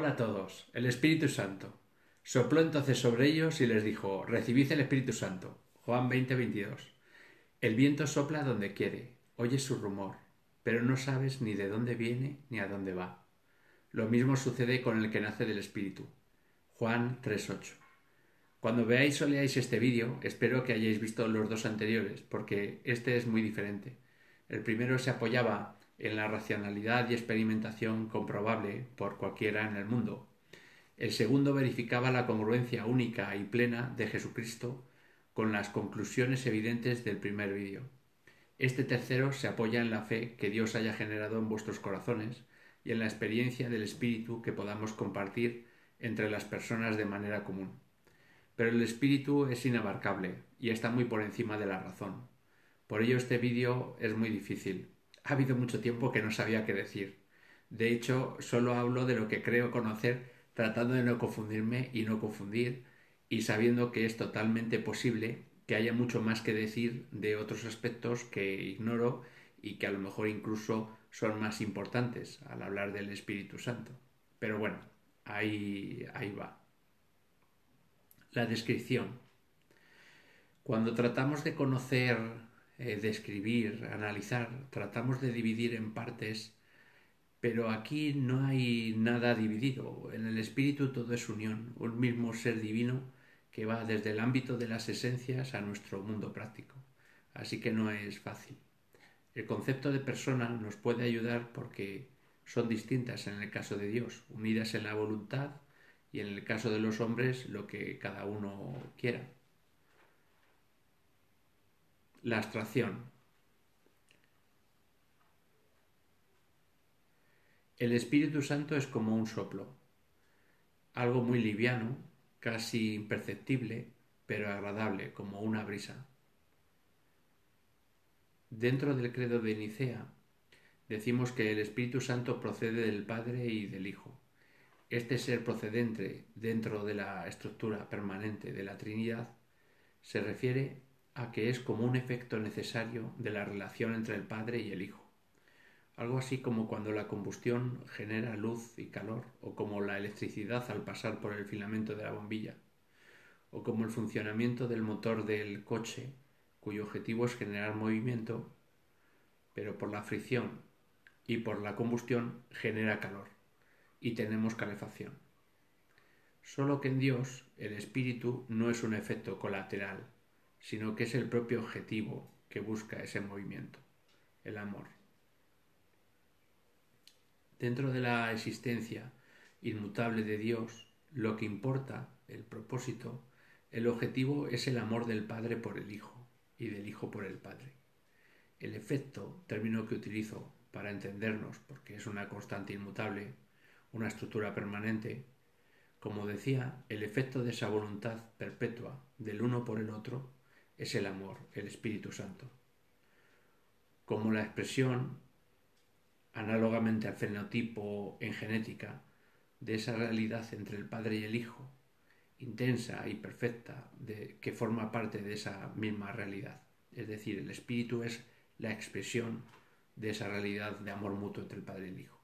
Hola a todos. El Espíritu Santo. Sopló entonces sobre ellos y les dijo, recibid el Espíritu Santo. Juan 20:22. El viento sopla donde quiere, oyes su rumor, pero no sabes ni de dónde viene ni a dónde va. Lo mismo sucede con el que nace del Espíritu. Juan 3:8. Cuando veáis o leáis este vídeo, espero que hayáis visto los dos anteriores, porque este es muy diferente. El primero se apoyaba en la racionalidad y experimentación comprobable por cualquiera en el mundo. El segundo verificaba la congruencia única y plena de Jesucristo con las conclusiones evidentes del primer vídeo. Este tercero se apoya en la fe que Dios haya generado en vuestros corazones y en la experiencia del Espíritu que podamos compartir entre las personas de manera común. Pero el Espíritu es inabarcable y está muy por encima de la razón. Por ello este vídeo es muy difícil. Ha habido mucho tiempo que no sabía qué decir. De hecho, solo hablo de lo que creo conocer tratando de no confundirme y no confundir y sabiendo que es totalmente posible que haya mucho más que decir de otros aspectos que ignoro y que a lo mejor incluso son más importantes al hablar del Espíritu Santo. Pero bueno, ahí va. La descripción. Cuando tratamos de conocer, describir, analizar, tratamos de dividir en partes, pero aquí no hay nada dividido. En el espíritu todo es unión, un mismo ser divino que va desde el ámbito de las esencias a nuestro mundo práctico. Así que no es fácil. El concepto de persona nos puede ayudar porque son distintas en el caso de Dios, unidas en la voluntad y en el caso de los hombres lo que cada uno quiera. La abstracción. El Espíritu Santo es como un soplo, algo muy liviano, casi imperceptible, pero agradable, como una brisa. Dentro del credo de Nicea decimos que el Espíritu Santo procede del Padre y del Hijo. Este ser procedente dentro de la estructura permanente de la Trinidad se refiere a que es como un efecto necesario de la relación entre el Padre y el Hijo. Algo así como cuando la combustión genera luz y calor, o como la electricidad al pasar por el filamento de la bombilla, o como el funcionamiento del motor del coche, cuyo objetivo es generar movimiento, pero por la fricción y por la combustión genera calor, y tenemos calefacción. Solo que en Dios el espíritu no es un efecto colateral, sino que es el propio objetivo que busca ese movimiento, el amor. Dentro de la existencia inmutable de Dios, lo que importa, el propósito, el objetivo es el amor del Padre por el Hijo y del Hijo por el Padre. El efecto, término que utilizo para entendernos, porque es una constante inmutable, una estructura permanente, como decía, el efecto de esa voluntad perpetua del uno por el otro es el amor, el Espíritu Santo. Como la expresión análogamente al fenotipo en genética, de esa realidad entre el Padre y el Hijo, intensa y perfecta, que forma parte de esa misma realidad. Es decir, el Espíritu es la expresión de esa realidad de amor mutuo entre el Padre y el Hijo.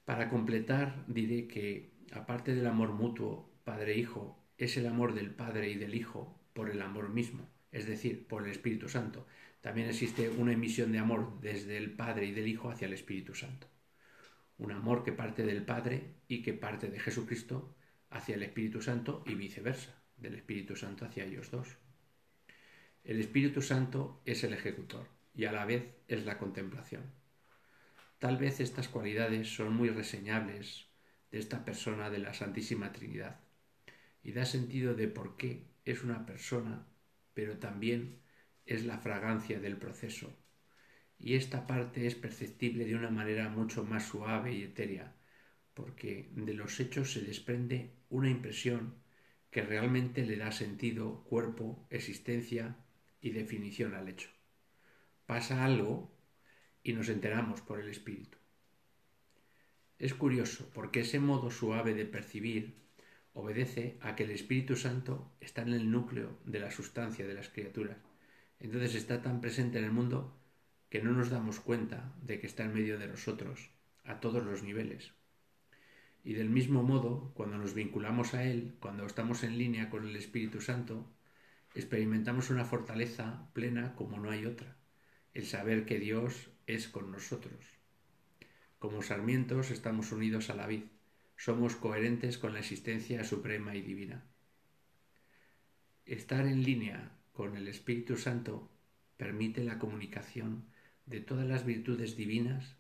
Para completar, diré que, aparte del amor mutuo Padre-Hijo, es el amor del Padre y del Hijo por el amor mismo, es decir, por el Espíritu Santo. También existe una emisión de amor desde el Padre y del Hijo hacia el Espíritu Santo. Un amor que parte del Padre y que parte de Jesucristo hacia el Espíritu Santo y viceversa, del Espíritu Santo hacia ellos dos. El Espíritu Santo es el ejecutor y a la vez es la contemplación. Tal vez estas cualidades son muy reseñables de esta persona de la Santísima Trinidad y da sentido de por qué es una persona, pero también es la fragancia del proceso. Y esta parte es perceptible de una manera mucho más suave y etérea, porque de los hechos se desprende una impresión que realmente le da sentido, cuerpo, existencia y definición al hecho. Pasa algo y nos enteramos por el espíritu. Es curioso porque ese modo suave de percibir obedece a que el Espíritu Santo está en el núcleo de la sustancia de las criaturas. Entonces está tan presente en el mundo que no nos damos cuenta de que está en medio de nosotros, a todos los niveles. Y del mismo modo, cuando nos vinculamos a Él, cuando estamos en línea con el Espíritu Santo, experimentamos una fortaleza plena como no hay otra, el saber que Dios es con nosotros. Como sarmientos estamos unidos a la vid, somos coherentes con la existencia suprema y divina. Estar en línea con el Espíritu Santo permite la comunicación de todas las virtudes divinas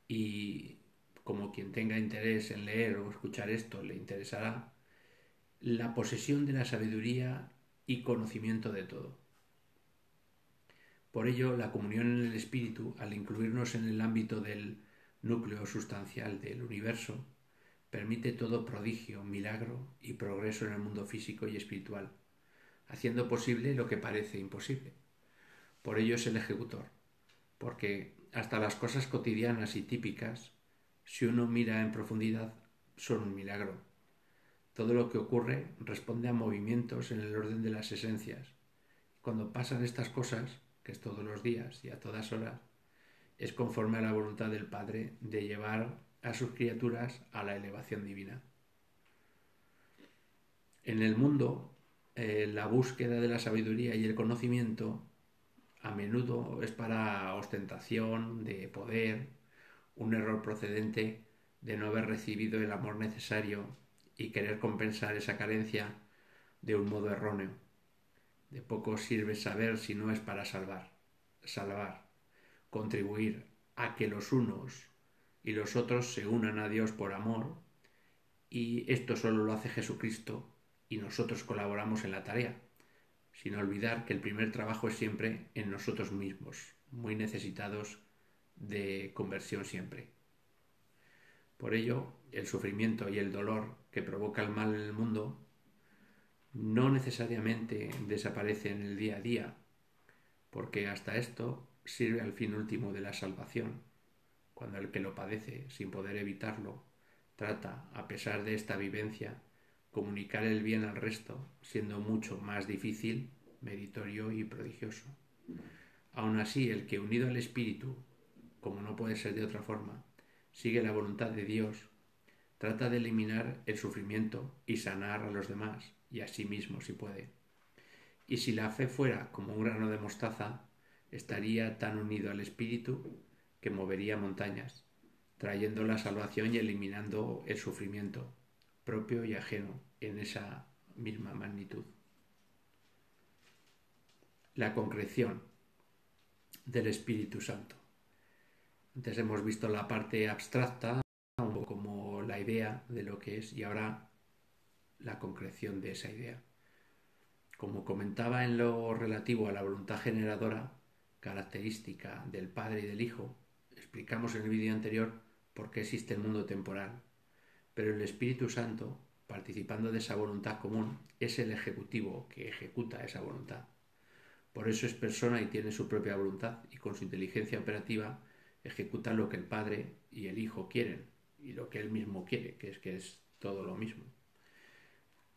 y, como quien tenga interés en leer o escuchar esto le interesará, la posesión de la sabiduría y conocimiento de todo. Por ello, la comunión en el Espíritu, al incluirnos en el ámbito del núcleo sustancial del universo, permite todo prodigio, milagro y progreso en el mundo físico y espiritual, haciendo posible lo que parece imposible. Por ello es el ejecutor, porque hasta las cosas cotidianas y típicas, si uno mira en profundidad, son un milagro. Todo lo que ocurre responde a movimientos en el orden de las esencias. Cuando pasan estas cosas, que es todos los días y a todas horas, es conforme a la voluntad del Padre de llevar a sus criaturas a la elevación divina. En el mundo, la búsqueda de la sabiduría y el conocimiento a menudo es para ostentación, de poder, un error procedente de no haber recibido el amor necesario y querer compensar esa carencia de un modo erróneo. De poco sirve saber si no es para salvar, contribuir a que los unos y los otros se unan a Dios por amor, y esto solo lo hace Jesucristo y nosotros colaboramos en la tarea, sin olvidar que el primer trabajo es siempre en nosotros mismos, muy necesitados de conversión siempre. Por ello, el sufrimiento y el dolor que provoca el mal en el mundo no necesariamente desaparece en el día a día, porque hasta esto sirve al fin último de la salvación, cuando el que lo padece sin poder evitarlo trata, a pesar de esta vivencia, comunicar el bien al resto, siendo mucho más difícil, meritorio y prodigioso. Aun así, el que unido al Espíritu, como no puede ser de otra forma, sigue la voluntad de Dios, trata de eliminar el sufrimiento y sanar a los demás y a sí mismo si puede. Y si la fe fuera como un grano de mostaza, estaría tan unido al Espíritu que movería montañas, trayendo la salvación y eliminando el sufrimiento, propio y ajeno, en esa misma magnitud. La concreción del Espíritu Santo. Antes hemos visto la parte abstracta, un poco como la idea de lo que es, y ahora la concreción de esa idea. Como comentaba en lo relativo a la voluntad generadora, característica del Padre y del Hijo, explicamos en el vídeo anterior por qué existe el mundo temporal, pero el Espíritu Santo, participando de esa voluntad común, es el ejecutivo que ejecuta esa voluntad. Por eso es persona y tiene su propia voluntad, y con su inteligencia operativa ejecuta lo que el Padre y el Hijo quieren, y lo que Él mismo quiere, que es todo lo mismo.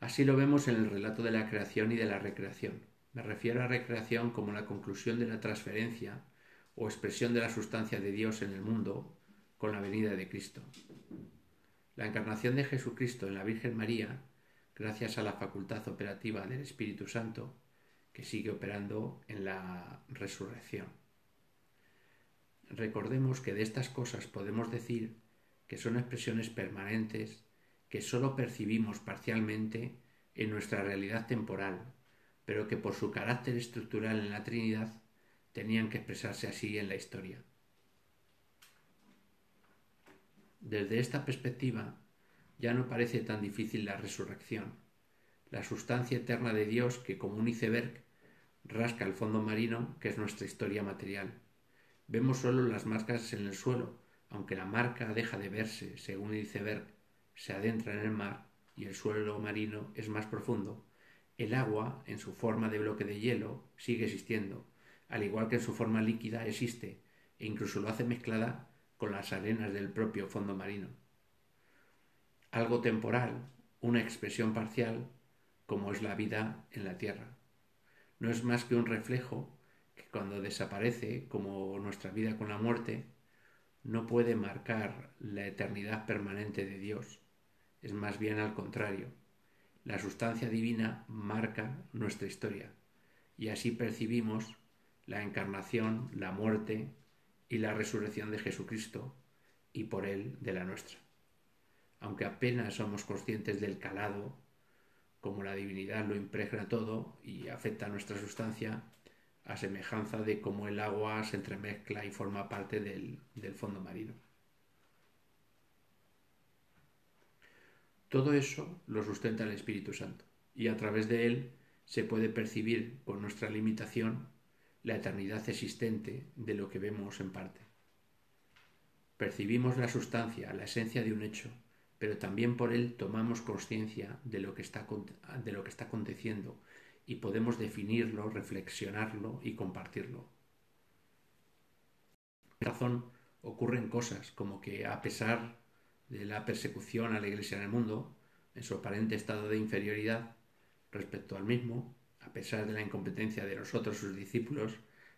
Así lo vemos en el relato de la creación y de la recreación. Me refiero a recreación como la conclusión de la transferencia o expresión de la sustancia de Dios en el mundo con la venida de Cristo. La encarnación de Jesucristo en la Virgen María, gracias a la facultad operativa del Espíritu Santo, que sigue operando en la resurrección. Recordemos que de estas cosas podemos decir que son expresiones permanentes que sólo percibimos parcialmente en nuestra realidad temporal, pero que por su carácter estructural en la Trinidad tenían que expresarse así en la historia. Desde esta perspectiva, ya no parece tan difícil la resurrección, la sustancia eterna de Dios que, como un iceberg, rasca el fondo marino, que es nuestra historia material. Vemos solo las marcas en el suelo, aunque la marca deja de verse según el iceberg se adentra en el mar y el suelo marino es más profundo. El agua, en su forma de bloque de hielo, sigue existiendo, al igual que en su forma líquida existe, e incluso lo hace mezclada con las arenas del propio fondo marino. Algo temporal, una expresión parcial, como es la vida en la tierra. No es más que un reflejo que cuando desaparece, como nuestra vida con la muerte, no puede marcar la eternidad permanente de Dios, es más bien al contrario. La sustancia divina marca nuestra historia y así percibimos la encarnación, la muerte y la resurrección de Jesucristo y por él de la nuestra. Aunque apenas somos conscientes del calado, como la divinidad lo impregna todo y afecta a nuestra sustancia, a semejanza de cómo el agua se entremezcla y forma parte del fondo marino. Todo eso lo sustenta el Espíritu Santo y a través de él se puede percibir con nuestra limitación la eternidad existente de lo que vemos en parte. Percibimos la sustancia, la esencia de un hecho, pero también por él tomamos conciencia de lo que está aconteciendo y podemos definirlo, reflexionarlo y compartirlo. Por esta razón ocurren cosas como que a pesar de la persecución a la Iglesia en el mundo, en su aparente estado de inferioridad respecto al mismo, a pesar de la incompetencia de nosotros, sus discípulos,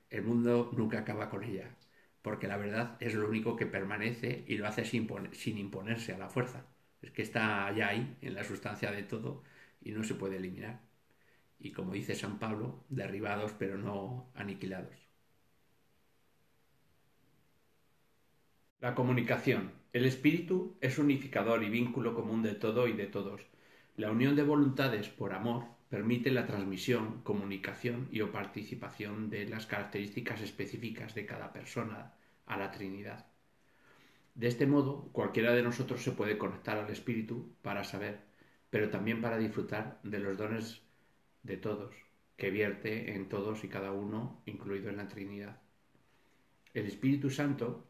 el mundo nunca acaba con ella, porque la verdad es lo único que permanece y lo hace sin imponerse a la fuerza. Es que está ya ahí, en la sustancia de todo, y no se puede eliminar. Y como dice San Pablo, derribados pero no aniquilados. La comunicación. El espíritu es unificador y vínculo común de todo y de todos. La unión de voluntades por amor permite la transmisión, comunicación y o participación de las características específicas de cada persona a la Trinidad. De este modo, cualquiera de nosotros se puede conectar al espíritu para saber, pero también para disfrutar de los dones de todos, que vierte en todos y cada uno, incluido en la Trinidad. El Espíritu Santo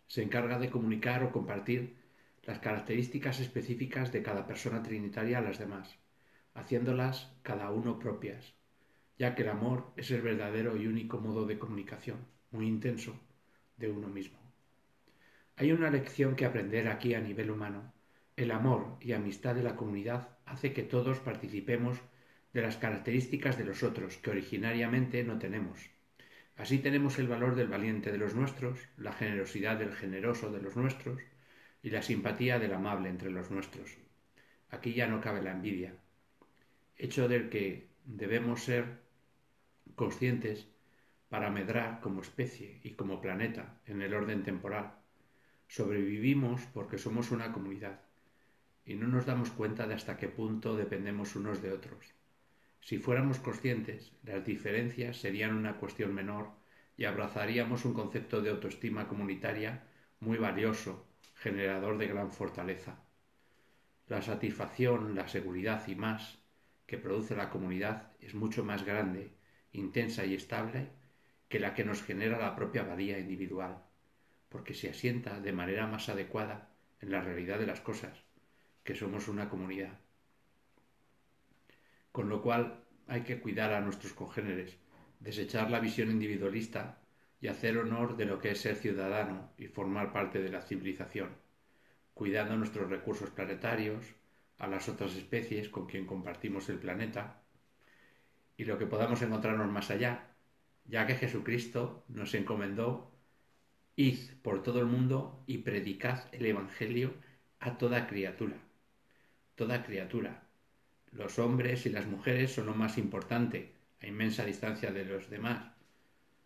se encarga de comunicar o compartir las características específicas de cada persona trinitaria a las demás, haciéndolas cada uno propias, ya que el amor es el verdadero y único modo de comunicación, muy intenso, de uno mismo. Hay una lección que aprender aquí a nivel humano. El amor y amistad de la comunidad hace que todos participemos de las características de los otros que originariamente no tenemos. Así tenemos el valor del valiente de los nuestros, la generosidad del generoso de los nuestros y la simpatía del amable entre los nuestros. Aquí ya no cabe la envidia, hecho del que debemos ser conscientes para medrar como especie y como planeta en el orden temporal. Sobrevivimos porque somos una comunidad y no nos damos cuenta de hasta qué punto dependemos unos de otros. Si fuéramos conscientes, las diferencias serían una cuestión menor y abrazaríamos un concepto de autoestima comunitaria muy valioso, generador de gran fortaleza. La satisfacción, la seguridad y más que produce la comunidad es mucho más grande, intensa y estable que la que nos genera la propia valía individual, porque se asienta de manera más adecuada en la realidad de las cosas, que somos una comunidad. Con lo cual hay que cuidar a nuestros congéneres, desechar la visión individualista y hacer honor de lo que es ser ciudadano y formar parte de la civilización, cuidando nuestros recursos planetarios, a las otras especies con quien compartimos el planeta y lo que podamos encontrarnos más allá, ya que Jesucristo nos encomendó: id por todo el mundo y predicad el Evangelio a toda criatura. Toda criatura. Los hombres y las mujeres son lo más importante, a inmensa distancia de los demás,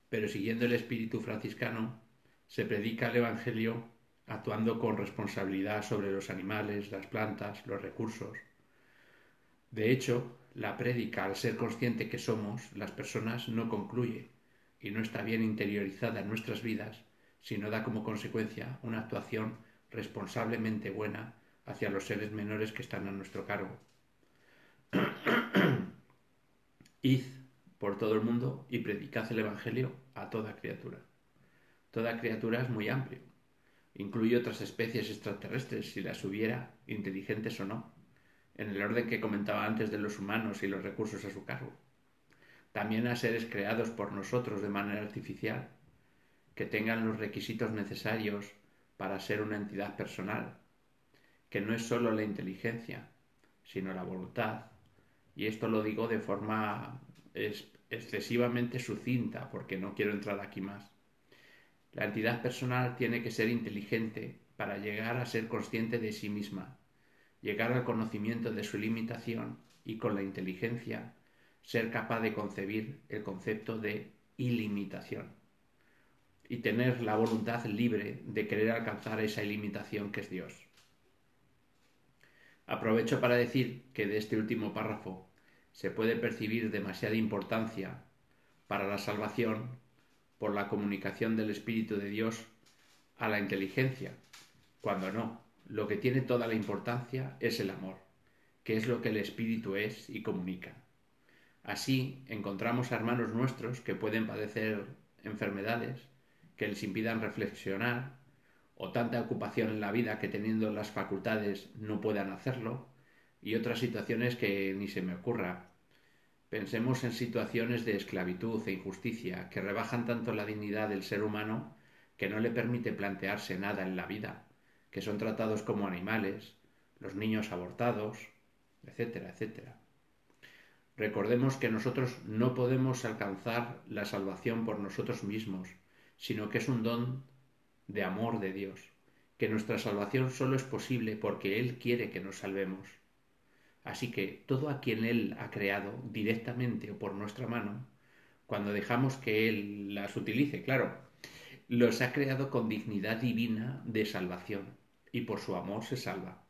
pero siguiendo el espíritu franciscano, se predica el Evangelio actuando con responsabilidad sobre los animales, las plantas, los recursos. De hecho, la prédica, al ser consciente que somos las personas, no concluye y no está bien interiorizada en nuestras vidas, sino da como consecuencia una actuación responsablemente buena hacia los seres menores que están a nuestro cargo. Id por todo el mundo y predicad el Evangelio a toda criatura. Toda criatura es muy amplio. Incluye otras especies extraterrestres, si las hubiera, inteligentes o no, en el orden que comentaba antes de los humanos y los recursos a su cargo. También a seres creados por nosotros de manera artificial, que tengan los requisitos necesarios para ser una entidad personal, que no es sólo la inteligencia, sino la voluntad. Y esto lo digo de forma excesivamente sucinta, porque no quiero entrar aquí más. La entidad personal tiene que ser inteligente para llegar a ser consciente de sí misma, llegar al conocimiento de su limitación y con la inteligencia ser capaz de concebir el concepto de ilimitación y tener la voluntad libre de querer alcanzar esa ilimitación que es Dios. Aprovecho para decir que de este último párrafo se puede percibir demasiada importancia para la salvación por la comunicación del Espíritu de Dios a la inteligencia, cuando no, lo que tiene toda la importancia es el amor, que es lo que el Espíritu es y comunica. Así encontramos a hermanos nuestros que pueden padecer enfermedades que les impidan reflexionar, o tanta ocupación en la vida que teniendo las facultades no puedan hacerlo, y otras situaciones que ni se me ocurra. Pensemos en situaciones de esclavitud e injusticia que rebajan tanto la dignidad del ser humano que no le permite plantearse nada en la vida, que son tratados como animales, los niños abortados, etcétera, etcétera. Recordemos que nosotros no podemos alcanzar la salvación por nosotros mismos, sino que es un don de amor de Dios, que nuestra salvación solo es posible porque Él quiere que nos salvemos. Así que todo a quien Él ha creado, directamente o por nuestra mano, cuando dejamos que Él las utilice, claro, los ha creado con dignidad divina de salvación, y por su amor se salva.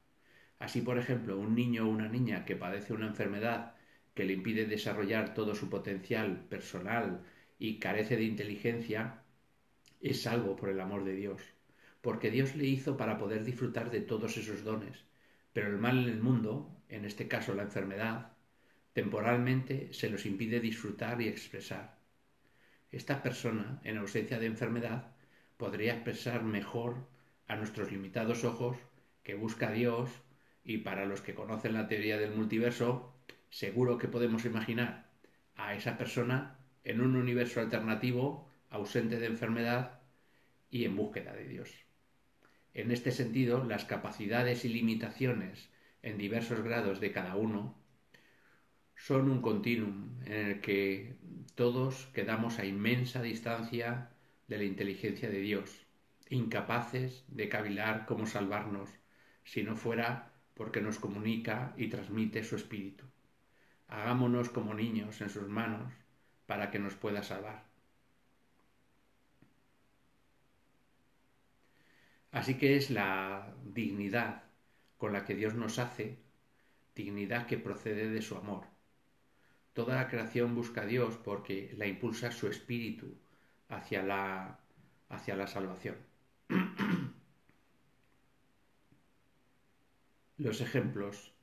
Así, por ejemplo, un niño o una niña que padece una enfermedad que le impide desarrollar todo su potencial personal y carece de inteligencia, es salvo por el amor de Dios, porque Dios le hizo para poder disfrutar de todos esos dones, pero el mal en el mundo, en este caso la enfermedad, temporalmente se los impide disfrutar y expresar. Esta persona, en ausencia de enfermedad, podría expresar mejor a nuestros limitados ojos que busca a Dios, y para los que conocen la teoría del multiverso, seguro que podemos imaginar a esa persona en un universo alternativo, ausente de enfermedad y en búsqueda de Dios. En este sentido, las capacidades y limitaciones en diversos grados de cada uno son un continuum en el que todos quedamos a inmensa distancia de la inteligencia de Dios, incapaces de cavilar cómo salvarnos, si no fuera porque nos comunica y transmite su espíritu. Hagámonos como niños en sus manos para que nos pueda salvar. Así que es la dignidad con la que Dios nos hace, dignidad que procede de su amor. Toda la creación busca a Dios porque la impulsa su espíritu hacia la salvación. Los ejemplos.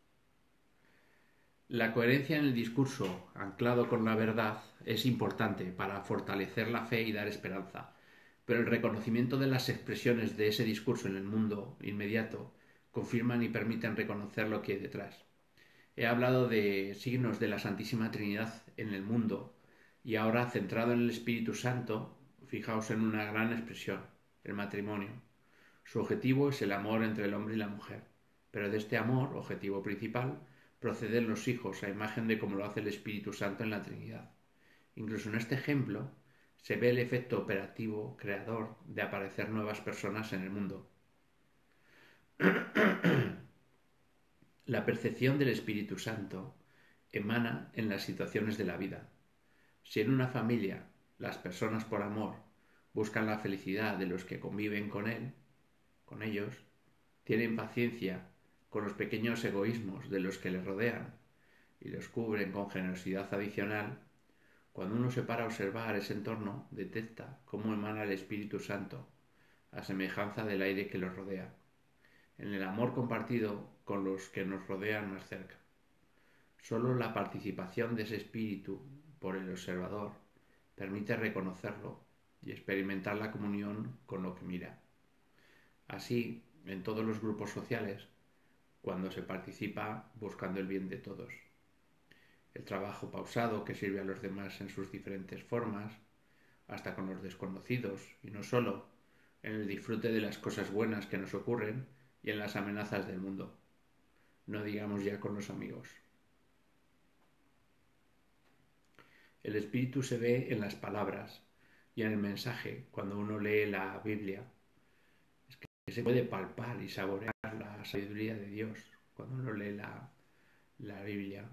La coherencia en el discurso, anclado con la verdad, es importante para fortalecer la fe y dar esperanza, pero el reconocimiento de las expresiones de ese discurso en el mundo inmediato confirman y permiten reconocer lo que hay detrás. He hablado de signos de la Santísima Trinidad en el mundo y ahora, centrado en el Espíritu Santo, fijaos en una gran expresión, el matrimonio. Su objetivo es el amor entre el hombre y la mujer, pero de este amor, objetivo principal, proceden los hijos a imagen de cómo lo hace el Espíritu Santo en la Trinidad. Incluso en este ejemplo se ve el efecto operativo, creador, de aparecer nuevas personas en el mundo. La percepción del Espíritu Santo emana en las situaciones de la vida. Si en una familia las personas por amor buscan la felicidad de los que conviven con ellos, tienen paciencia con los pequeños egoísmos de los que les rodean y los cubren con generosidad adicional, cuando uno se para a observar ese entorno, detecta cómo emana el Espíritu Santo, a semejanza del aire que los rodea, en el amor compartido con los que nos rodean más cerca. Solo la participación de ese espíritu por el observador permite reconocerlo y experimentar la comunión con lo que mira. Así, en todos los grupos sociales, cuando se participa buscando el bien de todos. El trabajo pausado que sirve a los demás en sus diferentes formas, hasta con los desconocidos, y no solo, en el disfrute de las cosas buenas que nos ocurren y en las amenazas del mundo. No digamos ya con los amigos. El espíritu se ve en las palabras y en el mensaje cuando uno lee la Biblia. Es que se puede palpar y saborear la sabiduría de Dios cuando uno lee la Biblia.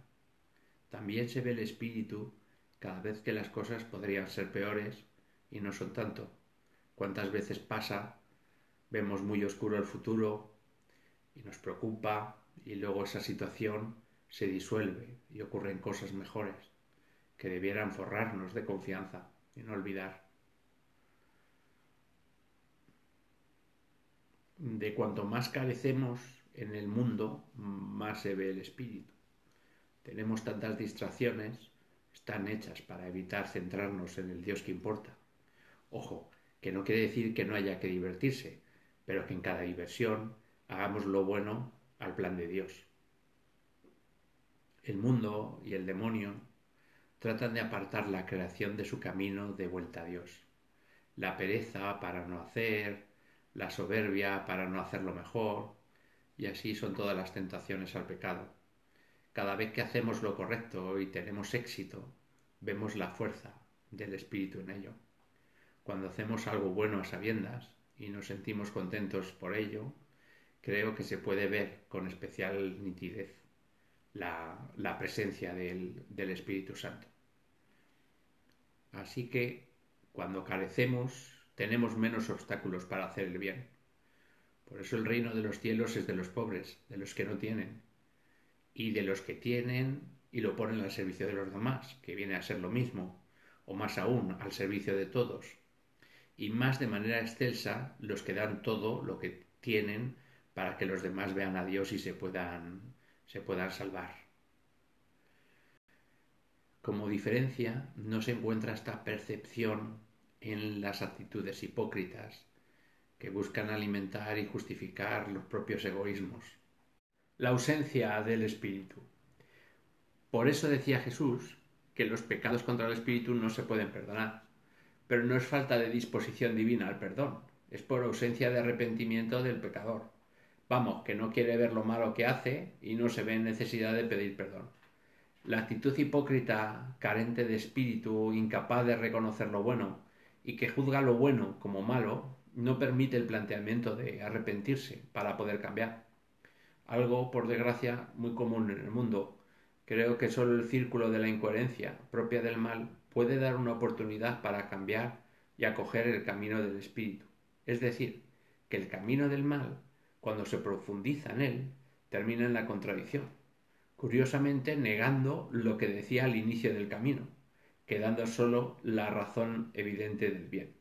También se ve el Espíritu cada vez que las cosas podrían ser peores y no son tanto. ¿Cuántas veces pasa? Vemos muy oscuro el futuro y nos preocupa y luego esa situación se disuelve y ocurren cosas mejores que debieran forrarnos de confianza y no olvidar. De cuanto más carecemos en el mundo, más se ve el Espíritu. Tenemos tantas distracciones, están hechas para evitar centrarnos en el Dios que importa. Ojo, que no quiere decir que no haya que divertirse, pero que en cada diversión hagamos lo bueno al plan de Dios. El mundo y el demonio tratan de apartar la creación de su camino de vuelta a Dios. La pereza para no hacer, la soberbia para no hacerlo mejor, y así son todas las tentaciones al pecado. Cada vez que hacemos lo correcto y tenemos éxito, vemos la fuerza del Espíritu en ello. Cuando hacemos algo bueno a sabiendas y nos sentimos contentos por ello, creo que se puede ver con especial nitidez la presencia del Espíritu Santo. Así que cuando carecemos, tenemos menos obstáculos para hacer el bien. Por eso el reino de los cielos es de los pobres, de los que no tienen, y de los que tienen y lo ponen al servicio de los demás, que viene a ser lo mismo, o más aún, al servicio de todos. Y más de manera excelsa los que dan todo lo que tienen para que los demás vean a Dios y se puedan salvar. Como diferencia, no se encuentra esta percepción en las actitudes hipócritas que buscan alimentar y justificar los propios egoísmos. La ausencia del Espíritu. Por eso decía Jesús que los pecados contra el Espíritu no se pueden perdonar, pero no es falta de disposición divina al perdón, es por ausencia de arrepentimiento del pecador. Vamos, que no quiere ver lo malo que hace y no se ve en necesidad de pedir perdón. La actitud hipócrita, carente de espíritu, incapaz de reconocer lo bueno y que juzga lo bueno como malo, no permite el planteamiento de arrepentirse para poder cambiar. Algo, por desgracia, muy común en el mundo. Creo que solo el círculo de la incoherencia propia del mal puede dar una oportunidad para cambiar y acoger el camino del espíritu. Es decir, que el camino del mal, cuando se profundiza en él, termina en la contradicción, curiosamente negando lo que decía al inicio del camino, quedando solo la razón evidente del bien.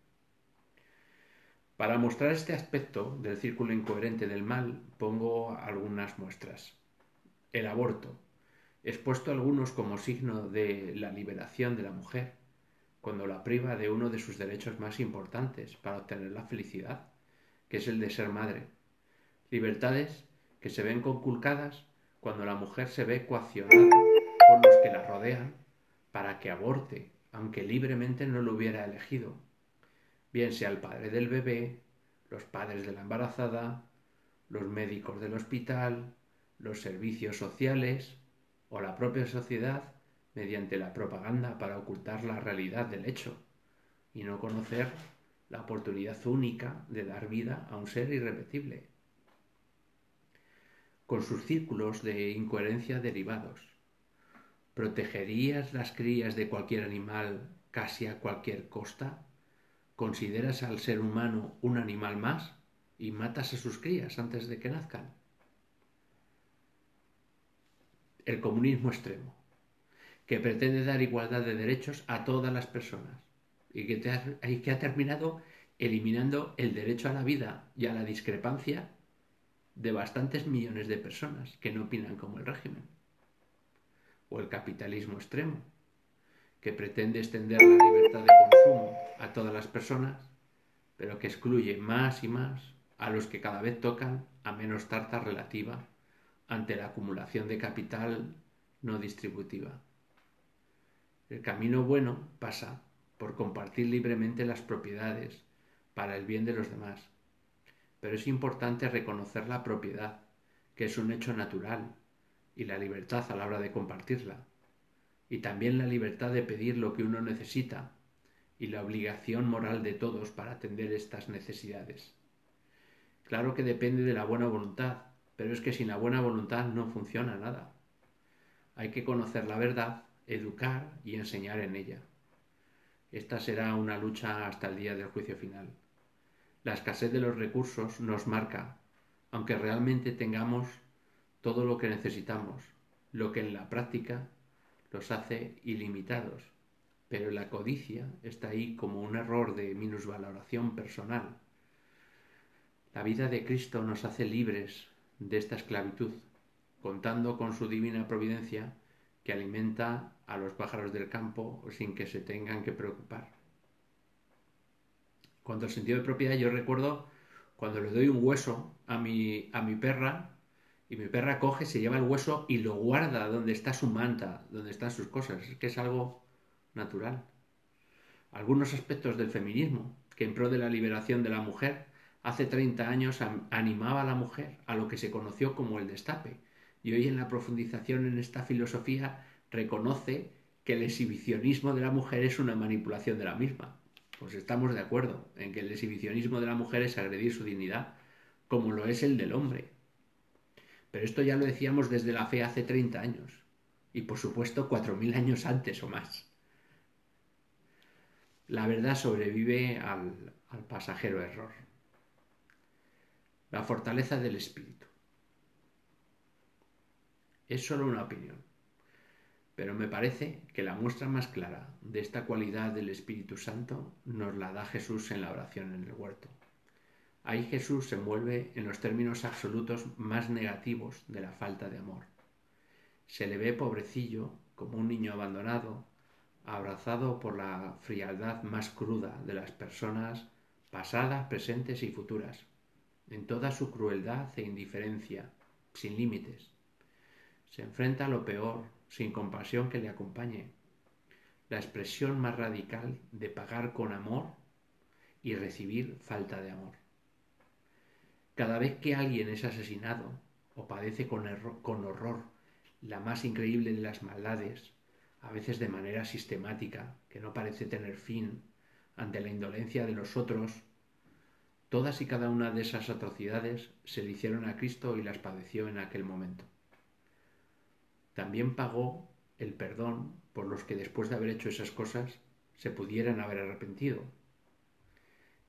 Para mostrar este aspecto del círculo incoherente del mal, pongo algunas muestras. El aborto, expuesto a algunos como signo de la liberación de la mujer, cuando la priva de uno de sus derechos más importantes para obtener la felicidad, que es el de ser madre. Libertades que se ven conculcadas cuando la mujer se ve coaccionada por los que la rodean para que aborte, aunque libremente no lo hubiera elegido, bien sea el padre del bebé, los padres de la embarazada, los médicos del hospital, los servicios sociales o la propia sociedad mediante la propaganda para ocultar la realidad del hecho y no conocer la oportunidad única de dar vida a un ser irrepetible, con sus círculos de incoherencia derivados. ¿Protegerías las crías de cualquier animal casi a cualquier costa? ¿Consideras al ser humano un animal más y matas a sus crías antes de que nazcan? El comunismo extremo, que pretende dar igualdad de derechos a todas las personas y que ha terminado eliminando el derecho a la vida y a la discrepancia de bastantes millones de personas que no opinan como el régimen. O el capitalismo extremo, que pretende extender la libertad de consumo a todas las personas, pero que excluye más y más a los que cada vez tocan a menos tarta relativa ante la acumulación de capital no distributiva. El camino bueno pasa por compartir libremente las propiedades para el bien de los demás, pero es importante reconocer la propiedad, que es un hecho natural, y la libertad a la hora de compartirla, y también la libertad de pedir lo que uno necesita y la obligación moral de todos para atender estas necesidades. Claro que depende de la buena voluntad, pero es que sin la buena voluntad no funciona nada. Hay que conocer la verdad, educar y enseñar en ella. Esta será una lucha hasta el día del juicio final. La escasez de los recursos nos marca, aunque realmente tengamos todo lo que necesitamos, lo que en la práctica los hace ilimitados. Pero la codicia está ahí como un error de minusvaloración personal. La vida de Cristo nos hace libres de esta esclavitud, contando con su divina providencia que alimenta a los pájaros del campo sin que se tengan que preocupar. Cuanto al sentido de propiedad, yo recuerdo cuando le doy un hueso a mi perra y mi perra coge, se lleva el hueso y lo guarda donde está su manta, donde están sus cosas. Es que es algo natural. Algunos aspectos del feminismo, que en pro de la liberación de la mujer, hace 30 años animaba a la mujer a lo que se conoció como el destape, y hoy en la profundización en esta filosofía reconoce que el exhibicionismo de la mujer es una manipulación de la misma. Pues estamos de acuerdo en que el exhibicionismo de la mujer es agredir su dignidad, como lo es el del hombre. Pero esto ya lo decíamos desde la fe hace 30 años, y por supuesto 4000 años antes o más. La verdad sobrevive al pasajero error. La fortaleza del espíritu. Es solo una opinión, pero me parece que la muestra más clara de esta cualidad del Espíritu Santo nos la da Jesús en la oración en el huerto. Ahí Jesús se envuelve en los términos absolutos más negativos de la falta de amor. Se le ve pobrecillo, como un niño abandonado, abrazado por la frialdad más cruda de las personas pasadas, presentes y futuras, en toda su crueldad e indiferencia, sin límites. Se enfrenta a lo peor, sin compasión que le acompañe, la expresión más radical de pagar con amor y recibir falta de amor. Cada vez que alguien es asesinado o padece con horror la más increíble de las maldades, a veces de manera sistemática, que no parece tener fin, ante la indolencia de los otros, todas y cada una de esas atrocidades se le hicieron a Cristo y las padeció en aquel momento. También pagó el perdón por los que después de haber hecho esas cosas se pudieran haber arrepentido.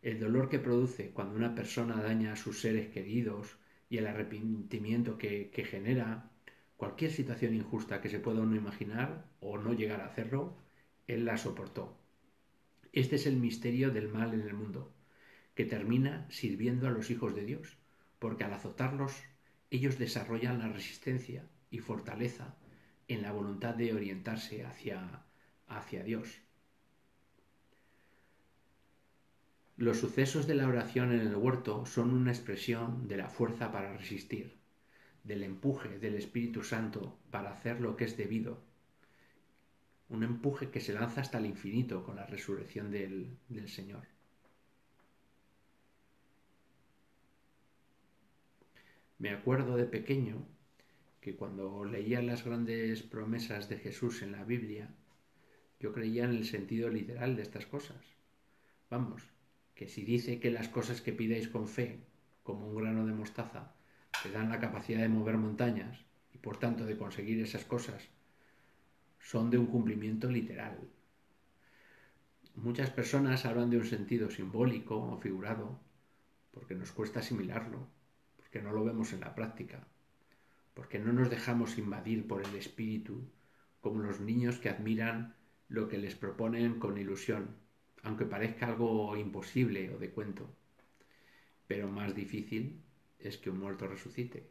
El dolor que produce cuando una persona daña a sus seres queridos y el arrepentimiento que genera cualquier situación injusta que se pueda uno imaginar o no llegar a hacerlo, él la soportó. Este es el misterio del mal en el mundo, que termina sirviendo a los hijos de Dios, porque al azotarlos ellos desarrollan la resistencia y fortaleza en la voluntad de orientarse hacia Dios. Los sucesos de la oración en el huerto son una expresión de la fuerza para resistir, del empuje del Espíritu Santo para hacer lo que es debido, un empuje que se lanza hasta el infinito con la resurrección del Señor. Me acuerdo de pequeño que cuando leía las grandes promesas de Jesús en la Biblia, yo creía en el sentido literal de estas cosas. Vamos, que si dice que las cosas que pidáis con fe, como un grano de mostaza, te dan la capacidad de mover montañas y por tanto de conseguir esas cosas, son de un cumplimiento literal. Muchas personas hablan de un sentido simbólico o figurado porque nos cuesta asimilarlo, porque no lo vemos en la práctica, porque no nos dejamos invadir por el espíritu como los niños que admiran lo que les proponen con ilusión, aunque parezca algo imposible o de cuento. Pero más difícil es que un muerto resucite.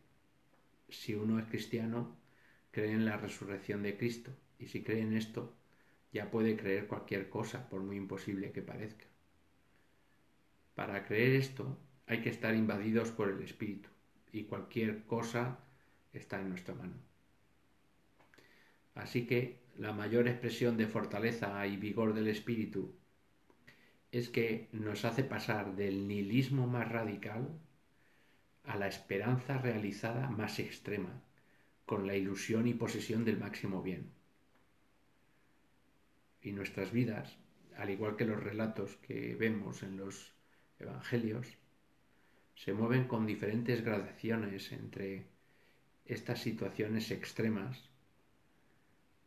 Si uno es cristiano, cree en la resurrección de Cristo, y si cree en esto, ya puede creer cualquier cosa, por muy imposible que parezca. Para creer esto, hay que estar invadidos por el Espíritu, y cualquier cosa está en nuestra mano. Así que la mayor expresión de fortaleza y vigor del Espíritu es que nos hace pasar del nihilismo más radical a la esperanza realizada más extrema, con la ilusión y posesión del máximo bien. Y nuestras vidas, al igual que los relatos que vemos en los evangelios, se mueven con diferentes gradaciones entre estas situaciones extremas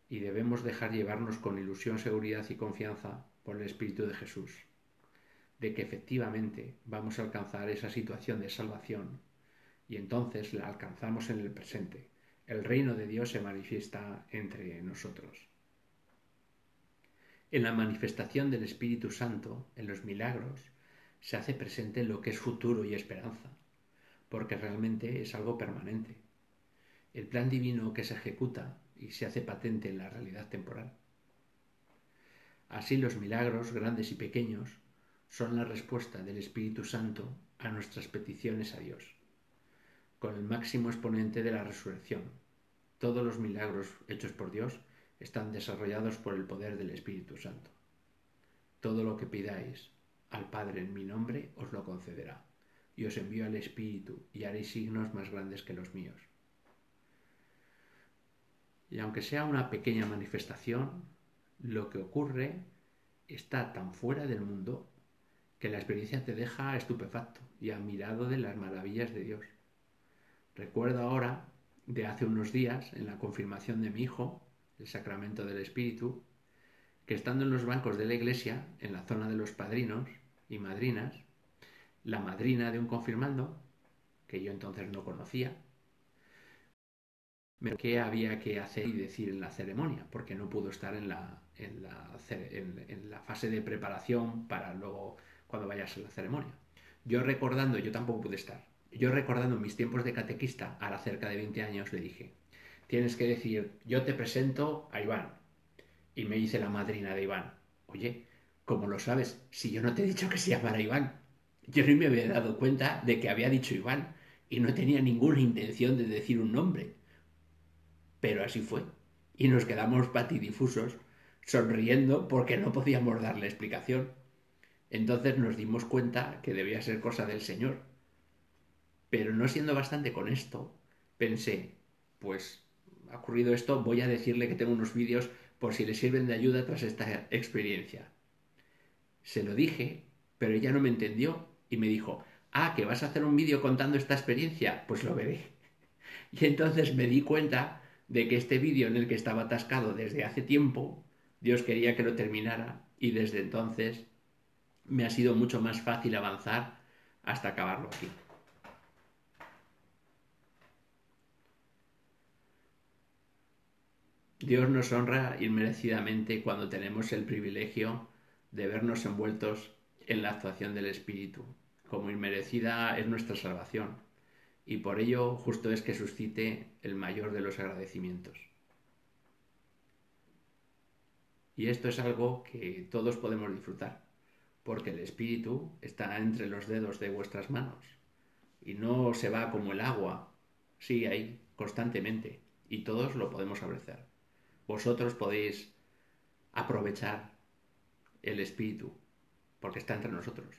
y debemos dejar llevarnos con ilusión, seguridad y confianza por el Espíritu de Jesús, de que efectivamente vamos a alcanzar esa situación de salvación y entonces la alcanzamos en el presente. El reino de Dios se manifiesta entre nosotros. En la manifestación del Espíritu Santo, en los milagros, se hace presente lo que es futuro y esperanza, porque realmente es algo permanente. El plan divino que se ejecuta y se hace patente en la realidad temporal. Así los milagros, grandes y pequeños, son la respuesta del Espíritu Santo a nuestras peticiones a Dios, con el máximo exponente de la resurrección. Todos los milagros hechos por Dios están desarrollados por el poder del Espíritu Santo. Todo lo que pidáis al Padre en mi nombre os lo concederá, y os envío al Espíritu y haréis signos más grandes que los míos. Y aunque sea una pequeña manifestación, lo que ocurre está tan fuera del mundo que la experiencia te deja estupefacto y admirado de las maravillas de Dios. Recuerdo ahora, de hace unos días, en la confirmación de mi hijo, el sacramento del Espíritu, que estando en los bancos de la iglesia, en la zona de los padrinos y madrinas, la madrina de un confirmando, que yo entonces no conocía, me qué había que hacer y decir en la ceremonia, porque no pudo estar en la fase de preparación para luego cuando vayas a la ceremonia. Yo tampoco pude estar, yo recordando mis tiempos de catequista, ahora cerca de 20 años, le dije, tienes que decir, yo te presento a Iván. Y me dice la madrina de Iván, oye, ¿cómo lo sabes? Si yo no te he dicho que se llamara Iván. Yo ni me había dado cuenta de que había dicho Iván y no tenía ninguna intención de decir un nombre. Pero así fue. Y nos quedamos patidifusos, sonriendo porque no podíamos darle explicación. Entonces nos dimos cuenta que debía ser cosa del Señor. Pero no siendo bastante con esto, pensé, pues ha ocurrido esto, voy a decirle que tengo unos vídeos por si le sirven de ayuda tras esta experiencia. Se lo dije, pero ella no me entendió y me dijo, ah, ¿que vas a hacer un vídeo contando esta experiencia? Pues lo veré. Y entonces me di cuenta de que este vídeo en el que estaba atascado desde hace tiempo, Dios quería que lo terminara y desde entonces me ha sido mucho más fácil avanzar hasta acabarlo aquí. Dios nos honra inmerecidamente cuando tenemos el privilegio de vernos envueltos en la actuación del Espíritu, como inmerecida es nuestra salvación, y por ello justo es que suscite el mayor de los agradecimientos. Y esto es algo que todos podemos disfrutar, porque el Espíritu está entre los dedos de vuestras manos, y no se va como el agua, sí, ahí, constantemente, y todos lo podemos ofrecer. Vosotros podéis aprovechar el Espíritu, porque está entre nosotros.